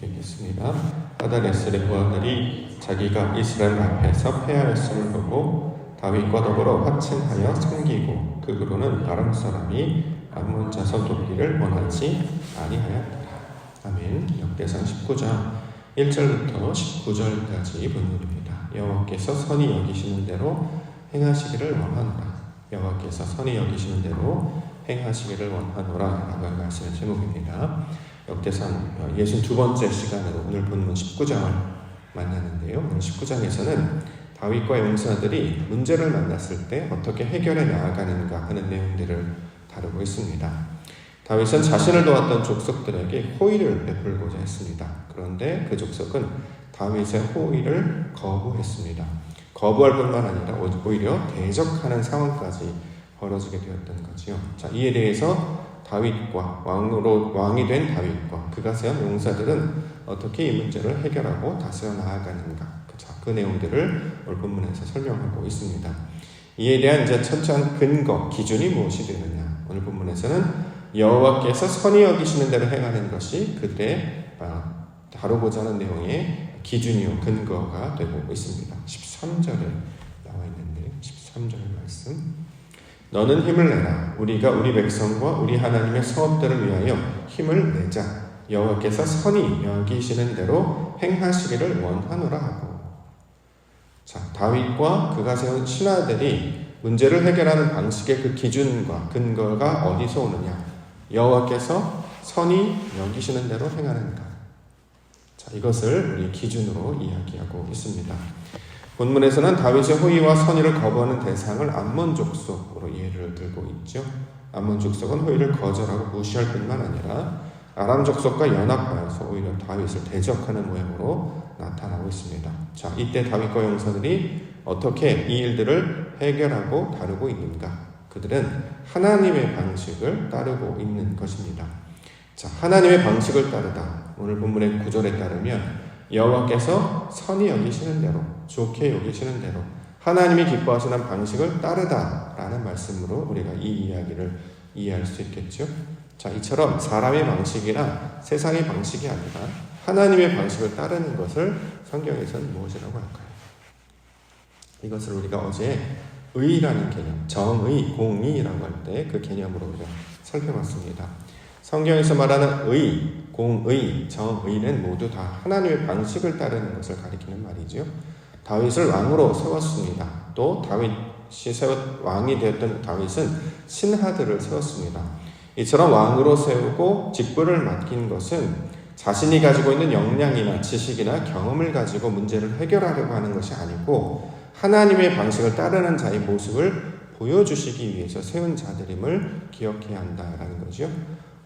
읽겠습니다. 하다네셀의 부하들이 자기가 이스라엘 앞에서 패하였음을 보고 다윗과 더불어 화친하여 섬기고 그 후로는 아람 사람이 암몬 자손 돕기를 원하지 아니하였더라. 아멘. 역대상 19장 1절부터 19절까지 본문입니다. 여호와께서 선히 여기시는 대로 행하시기를 원하노라. 여호와께서 선히 여기시는 대로 행하시기를 원하노라 라고 할 말씀의 제목입니다. 역대상 62번째 시간으로 오늘 본문 19장을 만나는데요. 오늘 19장에서는 다윗과 용사들이 문제를 만났을 때 어떻게 해결해 나아가는가 하는 내용들을 다루고 있습니다. 다윗은 자신을 도왔던 족속들에게 호의를 베풀고자 했습니다. 그런데 그 족속은 다윗의 호의를 거부했습니다. 거부할 뿐만 아니라 오히려 대적하는 상황까지 벌어지게 되었던 거지요. 자, 이에 대해서 다윗과 왕이 된 다윗과 그가 세운 용사들은 어떻게 이 문제를 해결하고 다스려 나아가는가? 그 내용들을 오늘 본문에서 설명하고 있습니다. 이에 대한 이제 철저한 근거, 기준이 무엇이 되느냐? 오늘 본문에서는 여호와께서 선히 여기시는 대로 행하는 것이 그들의 다루고자 하는 내용의 기준이요 근거가 되고 있습니다. 13절에 나와 있는데 13절 말씀. 너는 힘을 내라. 우리가 우리 백성과 우리 하나님의 성읍들을 위하여 힘을 내자. 여호와께서 선히 여기시는 대로 행하시기를 원하노라 하고. 자, 다윗과 그가 세운 신하들이 문제를 해결하는 방식의 그 기준과 근거가 어디서 오느냐? 여호와께서 선히 여기시는 대로 행하는가? 자, 이것을 우리 기준으로 이야기하고 있습니다. 본문에서는 다윗의 호의와 선의를 거부하는 대상을 암몬 족속으로 예를 들고 있죠. 암몬 족속은 호의를 거절하고 무시할 뿐만 아니라 아람 족속과 연합하여서 오히려 다윗을 대적하는 모양으로 나타나고 있습니다. 자, 이때 다윗과 용사들이 어떻게 이 일들을 해결하고 다루고 있는가? 그들은 하나님의 방식을 따르고 있는 것입니다. 자, 하나님의 방식을 따르다. 오늘 본문의 구절에 따르면 여호와께서 선히 여기시는 대로, 좋게 여기시는 대로 하나님이 기뻐하시는 방식을 따르다라는 말씀으로 우리가 이 이야기를 이해할 수 있겠죠. 자, 이처럼 사람의 방식이나 세상의 방식이 아니라 하나님의 방식을 따르는 것을 성경에서는 무엇이라고 할까요? 이것을 우리가 어제 의라는 개념, 정의, 공의라고 할 때 그 개념으로 우리가 살펴봤습니다. 성경에서 말하는 의, 공의, 정의는 모두 다 하나님의 방식을 따르는 것을 가리키는 말이죠. 다윗을 왕으로 세웠습니다. 또 왕이 되었던 다윗은 신하들을 세웠습니다. 이처럼 왕으로 세우고 직분을 맡긴 것은 자신이 가지고 있는 역량이나 지식이나 경험을 가지고 문제를 해결하려고 하는 것이 아니고 하나님의 방식을 따르는 자의 모습을 보여주시기 위해서 세운 자들임을 기억해야 한다라는 거죠.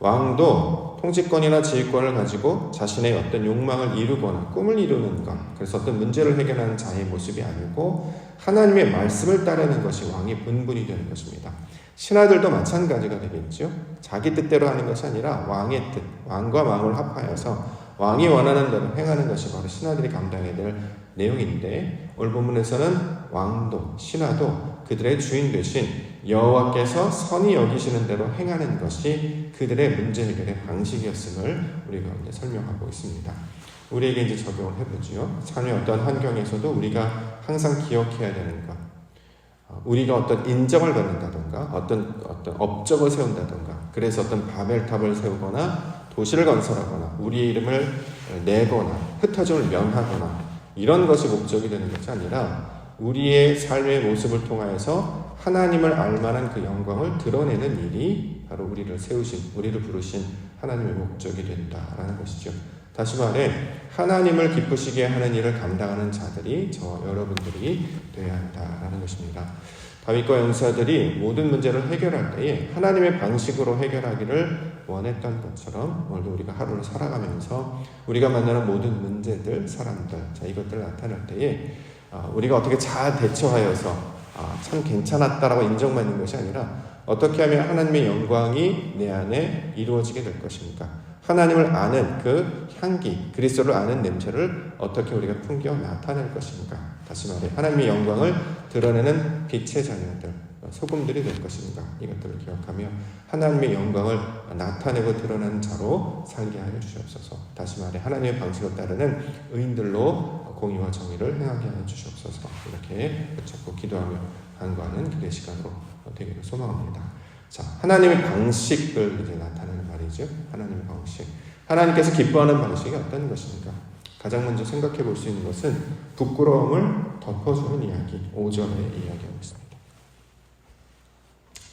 왕도 통치권이나 지휘권을 가지고 자신의 어떤 욕망을 이루거나 꿈을 이루는 것, 그래서 어떤 문제를 해결하는 자의 모습이 아니고 하나님의 말씀을 따르는 것이 왕의 본분이 되는 것입니다. 신하들도 마찬가지가 되겠죠. 자기 뜻대로 하는 것이 아니라 왕의 뜻, 왕과 마음을 합하여서 왕이 원하는 대로 행하는 것이 바로 신하들이 감당해야 될 내용인데, 오늘 본문에서는 왕도 신하도 그들의 주인 되신 여호와께서 선히 여기시는 대로 행하는 것이 그들의 문제 해결의 방식이었음을 우리가 이제 설명하고 있습니다. 우리에게 이제 적용을 해보죠. 삶의 어떤 환경에서도 우리가 항상 기억해야 되는 것, 우리가 어떤 인정을 받는다던가 어떤 업적을 세운다던가, 그래서 어떤 바벨탑을 세우거나 도시를 건설하거나 우리의 이름을 내거나 흩어짐을 면하거나 이런 것이 목적이 되는 것이 아니라 우리의 삶의 모습을 통하여서 하나님을 알만한 그 영광을 드러내는 일이 바로 우리를 세우신, 우리를 부르신 하나님의 목적이 된다라는 것이죠. 다시 말해 하나님을 기쁘시게 하는 일을 감당하는 자들이 저와 여러분들이 되어야 한다라는 것입니다. 다윗과 용사들이 모든 문제를 해결할 때에 하나님의 방식으로 해결하기를 원했던 것처럼 오늘도 우리가 하루를 살아가면서 우리가 만나는 모든 문제들, 사람들, 자, 이것들을 나타낼 때에 우리가 어떻게 잘 대처하여서 참 괜찮았다라고 인정받는 것이 아니라 어떻게 하면 하나님의 영광이 내 안에 이루어지게 될 것입니까? 하나님을 아는 그 향기, 그리스도를 아는 냄새를 어떻게 우리가 풍겨 나타낼 것입니까? 다시 말해 하나님의 영광을 드러내는 빛의 자녀들, 소금들이 될 것인가, 이것들을 기억하며 하나님의 영광을 나타내고 드러나는 자로 살게 하여 주시옵소서. 다시 말해 하나님의 방식을 따르는 의인들로 공의와 정의를 행하게 하여 주시옵소서. 이렇게 붙잡고 기도하며 간구하는 기도의 시간으로 되기를 소망합니다. 자, 하나님의 방식을 이제 나타내는 말이죠. 하나님의 방식. 하나님께서 기뻐하는 방식이 어떤 것입니까? 가장 먼저 생각해 볼 수 있는 것은 부끄러움을 덮어주는 이야기, 5절에 이야기하고 있습니다.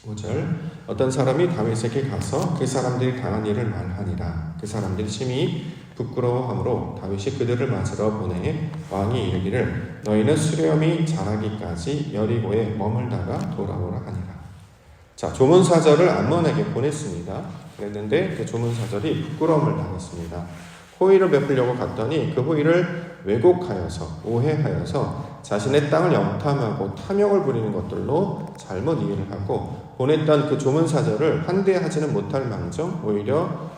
5절, 어떤 사람이 다윗에게 가서 그 사람들이 당한 일을 말하니라. 그 사람들이 심히 부끄러워하므로 다윗이 그들을 맞으러 보내 왕이 이르기를 너희는 수렴이 자라기까지 여리고에 머물다가 돌아오라 하니라. 자, 조문사절을 암몬에게 보냈습니다. 그랬는데 그 조문사절이 부끄러움을 당했습니다. 호의를 베풀려고 갔더니 그 호의를 왜곡하여서 오해하여서 자신의 땅을 영탐하고 탐욕을 부리는 것들로 잘못 이해를 하고 보냈던 그 조문사절을 환대하지는 못할 망정 오히려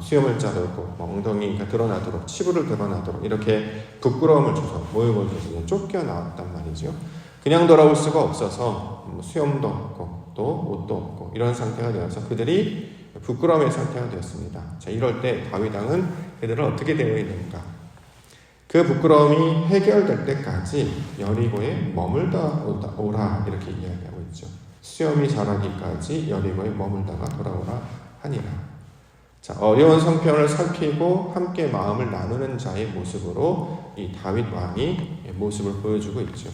수염을 자르고 엉덩이가 드러나도록 치부를 드러나도록 이렇게 부끄러움을 줘서 모욕을 줘서 쫓겨나왔단 말이죠. 그냥 돌아올 수가 없어서 수염도 없고 또 옷도 없고 이런 상태가 되어서 그들이 부끄러움의 상태가 되었습니다. 자, 이럴 때 다윗왕은 그들을 어떻게 대해야 되는가? 그 부끄러움이 해결될 때까지 여리고에 머물다 오라 이렇게 이야기하고 있죠. 수염이 자라기까지 여리고에 머물다가 돌아오라 하니라. 자, 어려운 성편을 살피고 함께 마음을 나누는 자의 모습으로 이 다윗 왕이 모습을 보여주고 있죠.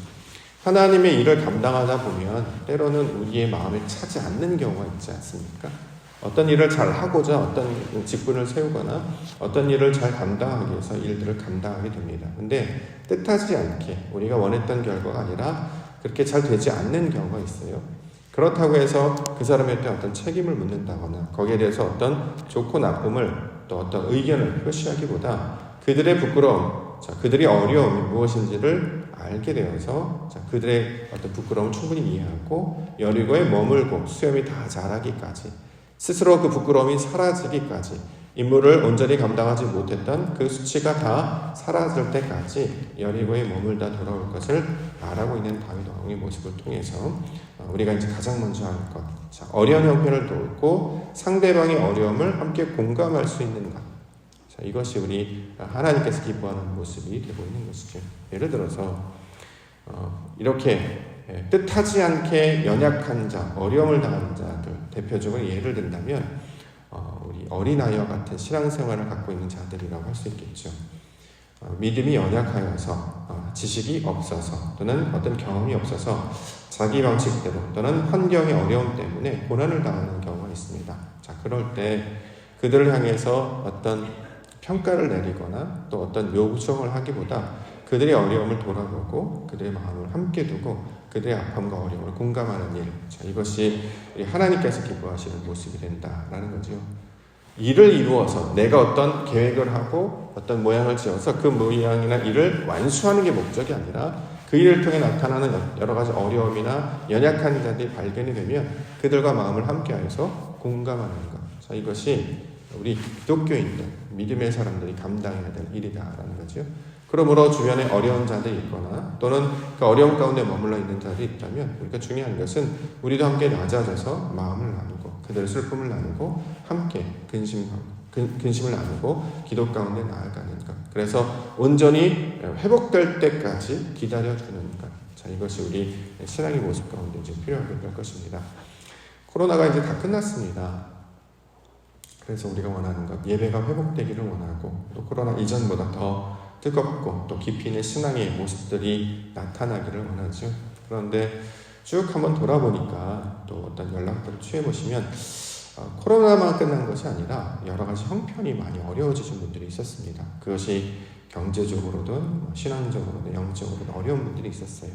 하나님의 일을 감당하다 보면 때로는 우리의 마음을 차지 않는 경우가 있지 않습니까? 어떤 일을 잘 하고자 어떤 직분을 세우거나 어떤 일을 잘 감당하기 위해서 일들을 감당하게 됩니다. 근데 뜻하지 않게 우리가 원했던 결과가 아니라 그렇게 잘 되지 않는 경우가 있어요. 그렇다고 해서 그 사람한테 어떤 책임을 묻는다거나 거기에 대해서 어떤 좋고 나쁨을 또 어떤 의견을 표시하기보다 그들의 부끄러움, 자, 그들의 어려움이 무엇인지를 알게 되어서 자, 그들의 어떤 부끄러움을 충분히 이해하고 여리고에 머물고 수염이 다 자라기까지 스스로 그 부끄러움이 사라지기까지 임무를 온전히 감당하지 못했던 그 수치가 다 사라질 때까지 여리고에 머물다 돌아올 것을 말하고 있는 다윗 왕의 모습을 통해서 우리가 이제 가장 먼저 할 것, 자, 어려운 형편을 돕고 상대방의 어려움을 함께 공감할 수 있는 것. 자, 이것이 우리 하나님께서 기뻐하는 모습이 되고 있는 것이죠. 예를 들어서 이렇게 뜻하지 않게 연약한 자, 어려움을 당하는 자들 대표적으로 예를 든다면 우리 어린아이와 같은 신앙생활을 갖고 있는 자들이라고 할 수 있겠죠. 믿음이 연약하여서 지식이 없어서 또는 어떤 경험이 없어서 자기 방식대로 또는 환경의 어려움 때문에 고난을 당하는 경우가 있습니다. 자, 그럴 때 그들을 향해서 어떤 평가를 내리거나 또 어떤 요청을 하기보다 그들의 어려움을 돌아보고 그들의 마음을 함께 두고 그들의 아픔과 어려움을 공감하는 일, 자, 이것이 하나님께서 기뻐하시는 모습이 된다라는 거죠. 일을 이루어서 내가 어떤 계획을 하고 어떤 모양을 지어서 그 모양이나 일을 완수하는 게 목적이 아니라 그 일을 통해 나타나는 여러 가지 어려움이나 연약한 자들이 발견이 되면 그들과 마음을 함께하여서 공감하는 것, 자, 이것이 우리 기독교인들, 믿음의 사람들이 감당해야 될 일이다라는 거죠. 그러므로 주변에 어려운 자들이 있거나 또는 그 어려움 가운데 머물러 있는 자들이 있다면 우리가 중요한 것은 우리도 함께 낮아져서 마음을 나누고 그들의 슬픔을 나누고 함께 근심을 나누고 기도 가운데 나아가는 것. 그래서 온전히 회복될 때까지 기다려주는 것. 자, 이것이 우리 신앙의 모습 가운데 이제 필요하게 될 것입니다. 코로나가 이제 다 끝났습니다. 그래서 우리가 원하는 것, 예배가 회복되기를 원하고 또 코로나 이전보다 더 뜨겁고 또 깊이 있는 신앙의 모습들이 나타나기를 원하죠. 그런데 쭉 한번 돌아보니까 또 어떤 연락들을 취해보시면 코로나만 끝난 것이 아니라 여러 가지 형편이 많이 어려워지신 분들이 있었습니다. 그것이 경제적으로든 신앙적으로든 영적으로든 어려운 분들이 있었어요.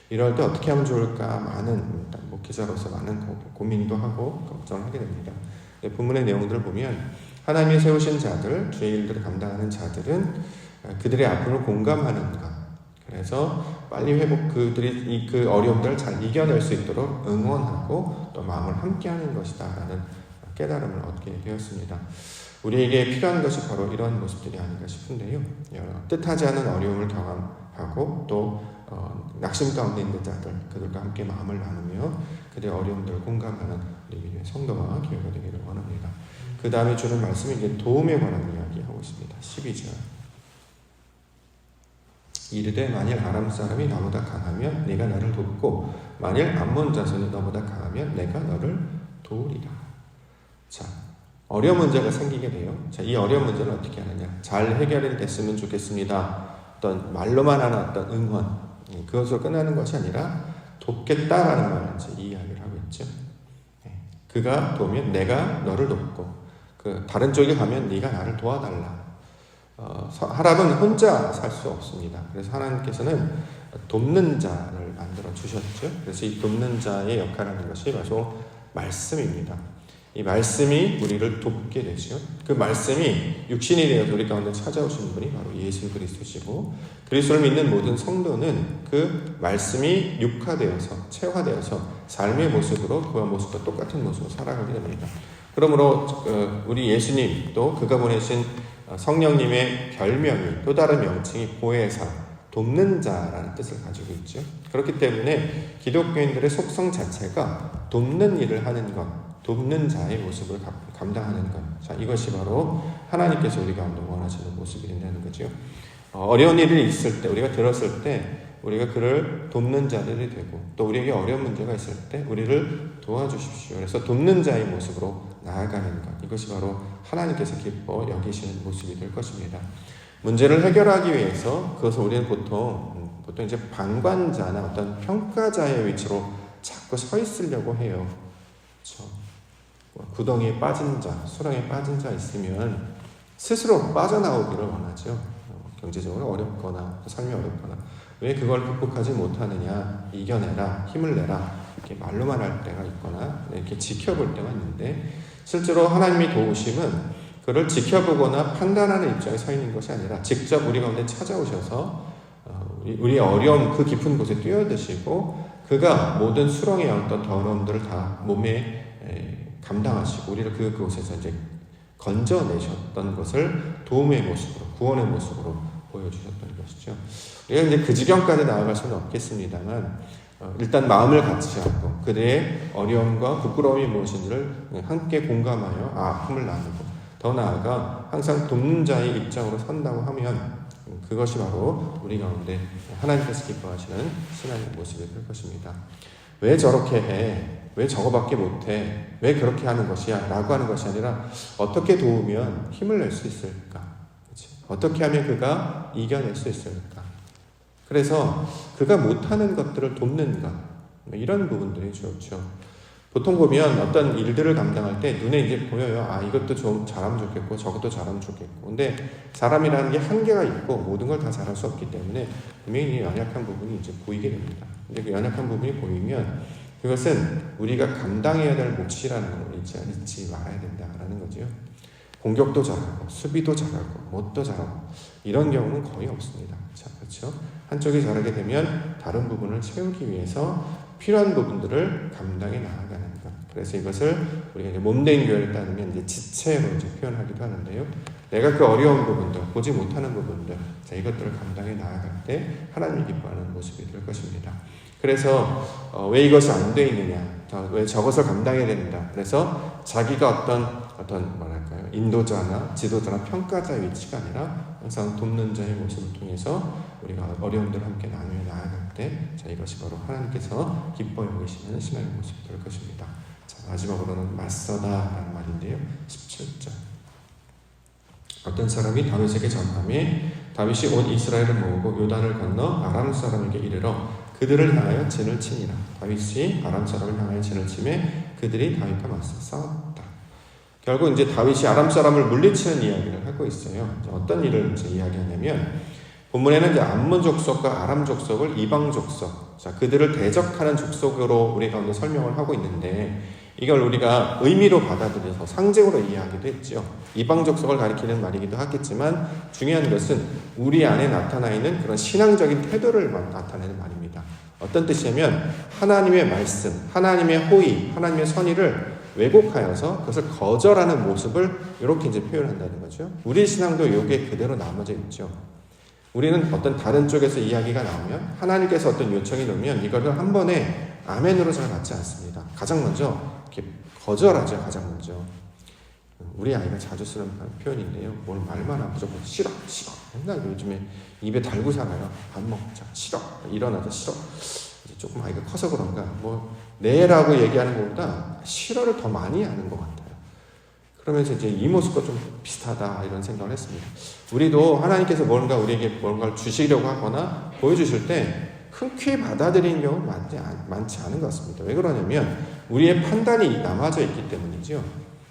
이럴 때 어떻게 하면 좋을까 많은 목회자로서 많은 고민도 하고 걱정을 하게 됩니다. 본문의 내용들을 보면 하나님이 세우신 자들, 주의 일들을 감당하는 자들은 그들의 아픔을 공감하는 것. 그래서 빨리 그들이 그 어려움들을 잘 이겨낼 수 있도록 응원하고 또 마음을 함께하는 것이다라는 깨달음을 얻게 되었습니다. 우리에게 필요한 것이 바로 이런 모습들이 아닌가 싶은데요. 뜻하지 않은 어려움을 경험하고 또 낙심 가운데 있는 자들, 그들과 함께 마음을 나누며 그들의 어려움들을 공감하는 우리 성도와 교회가 되기를 원합니다. 그 다음에 주는 말씀이 이제 도움에 관한 이야기하고 있습니다. 12절. 이르되 만일 아람 사람이 나보다 강하면 네가 나를 돕고 만일 암몬 자손이 너보다 강하면 내가 너를 도우리라. 자, 어려운 문제가 생기게 돼요. 자, 이 어려운 문제는 어떻게 하느냐? 잘 해결이 됐으면 좋겠습니다. 어떤 말로만 하는 어떤 응원, 그것으로 끝나는 것이 아니라 돕겠다라는 말을 이제 이야기를 하고 있죠. 그가 도우면 내가 너를 돕고, 다른 쪽에 가면 네가 나를 도와달라. 사람은 혼자 살 수 없습니다. 그래서 하나님께서는 돕는 자를 만들어 주셨죠. 그래서 이 돕는 자의 역할하는 것이 바로 말씀입니다. 이 말씀이 우리를 돕게 되죠. 그 말씀이 육신이 되어서 우리 가운데 찾아오신 분이 바로 예수 그리스도시고, 그리스도를 믿는 모든 성도는 그 말씀이 육화되어서 체화되어서 삶의 모습으로 그와 모습과 똑같은 모습으로 살아가게 됩니다. 그러므로 우리 예수님 또 그가 보내신 성령님의 별명이 또 다른 명칭이 보혜사, 돕는 자라는 뜻을 가지고 있죠. 그렇기 때문에 기독교인들의 속성 자체가 돕는 일을 하는 것, 돕는 자의 모습을 감당하는 것. 자, 이것이 바로 하나님께서 우리 가운데 원하시는 모습이 된다는 거죠. 어려운 일이 있을 때, 우리가 들었을 때 우리가 그를 돕는 자들이 되고, 또 우리에게 어려운 문제가 있을 때 우리를 도와주십시오. 그래서 돕는 자의 모습으로 나아가는 것, 이것이 바로 하나님께서 기뻐 여기시는 모습이 될 것입니다. 문제를 해결하기 위해서 그것을 우리는 보통 이제 방관자나 어떤 평가자의 위치로 자꾸 서 있으려고 해요. 그렇죠? 구덩이에 빠진 자, 수렁에 빠진 자 있으면 스스로 빠져나오기를 원하죠. 경제적으로 어렵거나 삶이 어렵거나 왜 그걸 극복하지 못하느냐, 이겨내라, 힘을 내라, 이렇게 말로만 할 때가 있거나 이렇게 지켜볼 때가 있는데, 실제로 하나님이 도우심은 그를 지켜보거나 판단하는 입장에 서 있는 것이 아니라 직접 우리 가운데 찾아오셔서 우리의 어려움 그 깊은 곳에 뛰어드시고, 그가 모든 수렁의 어떤 더러움들을 다 몸에 감당하시고 우리를 그곳에서 이제 건져내셨던 것을 도움의 모습으로, 구원의 모습으로 보여주셨던 것이죠. 우리가 이제 그 지경까지 나아갈 수는 없겠습니다만, 일단 마음을 같이 하고 그들의 어려움과 부끄러움이 무엇인지를 함께 공감하여 힘을 나누고, 더 나아가 항상 돕는 자의 입장으로 선다고 하면 그것이 바로 우리 가운데 하나님께서 기뻐하시는 신앙의 모습이 될 것입니다. 왜 저렇게 해? 왜 저거밖에 못해? 왜 그렇게 하는 것이야? 라고 하는 것이 아니라 어떻게 도우면 힘을 낼 수 있을까? 그치? 어떻게 하면 그가 이겨낼 수 있을까? 그래서 그가 못하는 것들을 돕는 것, 이런 부분들이 좋죠. 보통 보면 어떤 일들을 감당할 때 눈에 이제 보여요. 이것도 좀 잘하면 좋겠고 저것도 잘하면 좋겠고. 근데 사람이라는 게 한계가 있고 모든 걸 다 잘할 수 없기 때문에 분명히 연약한 부분이 이제 보이게 됩니다. 근데 그 연약한 부분이 보이면 그것은 우리가 감당해야 될 몫이라는 걸 잊지 말아야 된다라는 거죠. 공격도 잘하고 수비도 잘하고 뭣도 잘하고 이런 경우는 거의 없습니다. 자, 그렇죠? 한쪽이 잘하게 되면 다른 부분을 채우기 위해서 필요한 부분들을 감당해 나아가는 것. 그래서 이것을 우리가 이제 몸된 교회를 따르면 이제 지체로 이제 표현하기도 하는데요. 내가 그 어려운 부분들, 보지 못하는 부분들, 자, 이것들을 감당해 나아갈 때 하나님이 기뻐하는 모습이 될 것입니다. 그래서 왜 이것이 안 돼 있느냐, 왜 저것을 감당해야 된다. 그래서 자기가 어떤 뭐랄까요, 인도자나 지도자나 평가자의 위치가 아니라 항상 돕는 자의 모습을 통해서 우리가 어려움들을 함께 나누어 나아갈 때, 자, 이것이 바로 하나님께서 기뻐 여기시는 신앙의 모습이 될 것입니다. 자, 마지막으로는 맞서다라는 말인데요. 17절. 어떤 사람이 다윗에게 전함에 다윗이 온 이스라엘을 모으고 요단을 건너 아람 사람에게 이르러 그들을 향하여 진을 치니라. 다윗이 아람 사람을 향하여 진을 치매 그들이 다윗과 맞서 싸웠다. 결국 이제 다윗이 아람 사람을 물리치는 이야기를 하고 있어요. 어떤 일을 이제 이야기하냐면, 본문에는 이제 암몬 족속과 아람 족속을 이방 족속, 자, 그들을 대적하는 족속으로 우리 가운데 설명을 하고 있는데, 이걸 우리가 의미로 받아들여서 상징으로 이해하기도 했죠. 이방 족속을 가리키는 말이기도 하겠지만, 중요한 것은 우리 안에 나타나 있는 그런 신앙적인 태도를 나타내는 말입니다. 어떤 뜻이냐면, 하나님의 말씀, 하나님의 호의, 하나님의 선의를 왜곡하여서 그것을 거절하는 모습을 이렇게 이제 표현한다는 거죠. 우리 신앙도 여기에 그대로 남아져 있죠. 우리는 어떤 다른 쪽에서 이야기가 나오면 하나님께서 어떤 요청이 나오면 이것을 한 번에 아멘으로 잘 받지 않습니다. 가장 먼저 이렇게 거절하죠. 가장 먼저. 우리 아이가 자주 쓰는 표현인데요. 뭘 말만 하면 무조건 싫어. 맨날 요즘에 입에 달고 살아요. 밥 먹자. 싫어. 일어나자. 싫어. 이제 조금 아이가 커서 그런가 뭐 네라고 얘기하는 것보다 싫어를 더 많이 하는 것 같아요. 그러면서 이제 이 모습과 좀 비슷하다 이런 생각을 했습니다. 우리도 하나님께서 뭔가 우리에게 뭔가를 주시려고 하거나 보여주실 때 흔쾌히 받아들이는 경우는 많지 않은 것 같습니다. 왜 그러냐면 우리의 판단이 남아져 있기 때문이죠.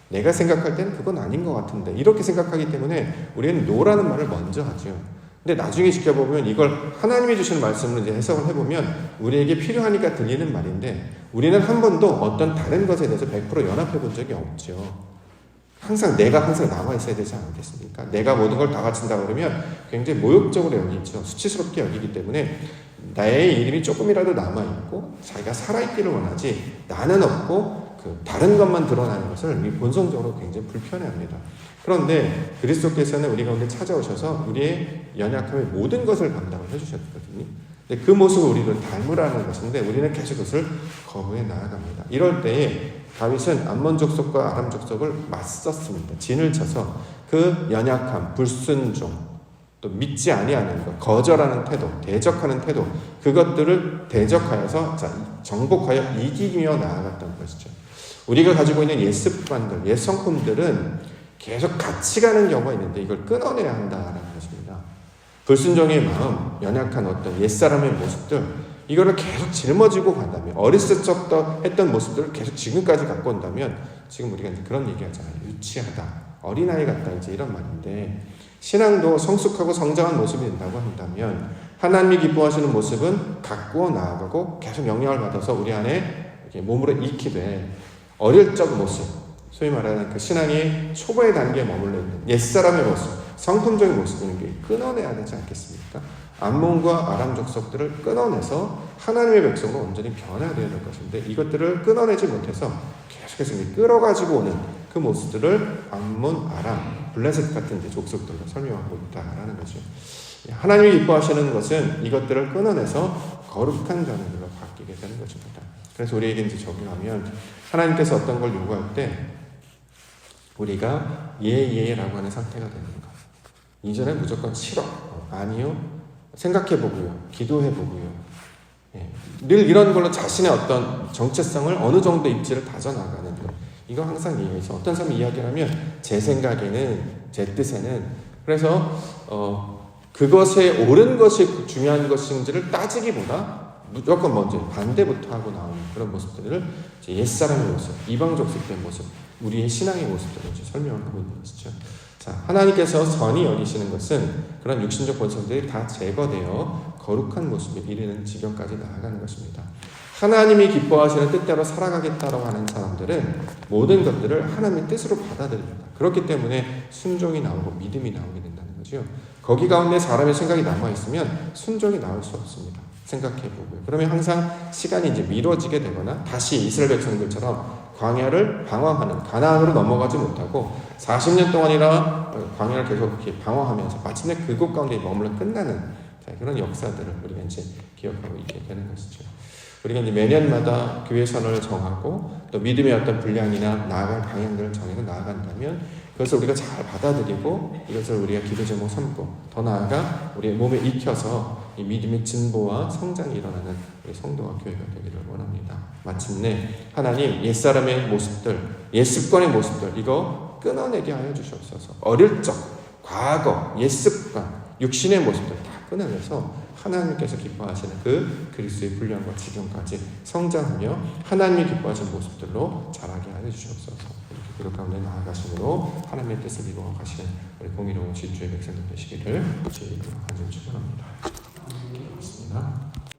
내가 생각할 때는 그건 아닌 것 같은데 이렇게 생각하기 때문에 우리는 노라는 말을 먼저 하죠. 근데 나중에 지켜보면 이걸 하나님이 주시는 말씀으로 이제 해석을 해보면 우리에게 필요하니까 들리는 말인데 우리는 한 번도 어떤 다른 것에 대해서 100% 연합해 본 적이 없죠. 항상 내가 항상 남아있어야 되지 않겠습니까? 내가 모든 걸 다 갖춘다 그러면 굉장히 모욕적으로 여기죠. 수치스럽게 여기기 때문에 나의 이름이 조금이라도 남아있고 자기가 살아있기를 원하지 나는 없고 그 다른 것만 드러나는 것을 본성적으로 굉장히 불편해합니다. 그런데 그리스도께서는 우리 가운데 찾아오셔서 우리의 연약함의 모든 것을 감당을 해주셨거든요. 근데 그 모습을 우리는 닮으라는 것인데 우리는 계속 그것을 거부해 나아갑니다. 이럴 때에 다윗은 암몬 족속과 아람 족속을 맞섰습니다. 진을 쳐서 그 연약함, 불순종, 또 믿지 아니하는 것, 거절하는 태도, 대적하는 태도 그것들을 대적하여서 정복하여 이기며 나아갔던 것이죠. 우리가 가지고 있는 옛 습관들, 옛 성품들은 계속 같이 가는 경우가 있는데 이걸 끊어내야 한다는 것입니다. 불순종의 마음, 연약한 어떤 옛사람의 모습들 이거를 계속 짊어지고 간다면 어렸을 적부터 했던 모습들을 계속 지금까지 갖고 온다면 지금 우리가 이제 그런 얘기하잖아요. 유치하다, 어린아이 같다 이제 이런 말인데 신앙도 성숙하고 성장한 모습이 된다고 한다면 하나님이 기뻐하시는 모습은 가꾸어 나아가고 계속 영향을 받아서 우리 안에 이렇게 몸으로 익히되 어릴 적 모습, 소위 말하는 그 신앙의 초보의 단계에 머물러 있는 옛사람의 모습, 성품적인 모습을 끊어내야 되지 않겠습니까? 암몬과 아람 족속들을 끊어내서 하나님의 백성으로 온전히 변화되어야 될 것인데 이것들을 끊어내지 못해서 계속해서 끌어가지고 오는 그 모습들을 암몬, 아람, 블레셋 같은 족속들로 설명하고 있다라는 거죠. 하나님이 기뻐하시는 것은 이것들을 끊어내서 거룩한 자녀들로 바뀌게 되는 것입니다. 그래서 우리에게 이제 적용하면 하나님께서 어떤 걸 요구할 때 우리가 예라고 하는 상태가 되는 것. 이전에 무조건 싫어, 아니요, 생각해보고요, 기도해보고요. 늘 이런 걸로 자신의 어떤 정체성을 어느 정도 입지를 다져나가는 것. 이거 항상 이해해서 어떤 사람이 이야기를 하면 제 생각에는, 제 뜻에는 그래서 그것에 옳은 것이 중요한 것인지를 따지기보다 무조건 먼저 반대부터 하고 나오는 그런 모습들을 옛사람의 모습, 이방 족속의 모습, 우리의 신앙의 모습들을 설명을 하고 있는 것이죠. 자, 하나님께서 선히 여기시는 것은 그런 육신적 본성들이 다 제거되어 거룩한 모습에 이르는 지경까지 나아가는 것입니다. 하나님이 기뻐하시는 뜻대로 살아가겠다고 하는 사람들은 모든 것들을 하나님의 뜻으로 받아들입니다. 그렇기 때문에 순종이 나오고 믿음이 나오게 된다는 거죠. 거기 가운데 사람의 생각이 남아있으면 순종이 나올 수 없습니다. 생각해보고요. 그러면 항상 시간이 이제 미뤄지게 되거나 다시 이스라엘 백성들처럼 광야를 방황하는 가나안으로 넘어가지 못하고 40년 동안이나 광야를 계속 이렇게 방황하면서 마침내 그곳 가운데 머물러 끝나는 그런 역사들을 우리가 이제 기억하고 있게 되는 것이죠. 우리가 이제 매년마다 교회 선언을 정하고 또 믿음의 어떤 분량이나 나아갈 방향들을 정해서 나아간다면 그것을 우리가 잘 받아들이고 이것을 우리가 기도 제목 삼고 더 나아가 우리의 몸에 익혀서 이 믿음의 진보와 성장이 일어나는 우리 성도와 교회가 되기를 원합니다. 마침내 하나님 옛사람의 모습들, 옛습관의 모습들 이거 끊어내게 하여 주시옵소서. 어릴 적, 과거, 옛습관, 육신의 모습들 다 끊어내서 하나님께서 기뻐하시는 그 그리스도의 분량과 지경까지 성장하며 하나님이 기뻐하시는 모습들로 자라게 하여 주시옵소서. 그 가운데 나아가심으로 하나님의 뜻을 이루어 가시는 우리 공의로운 주의 백성들 되시기를 주의 이름으로 간절히 축원합니다.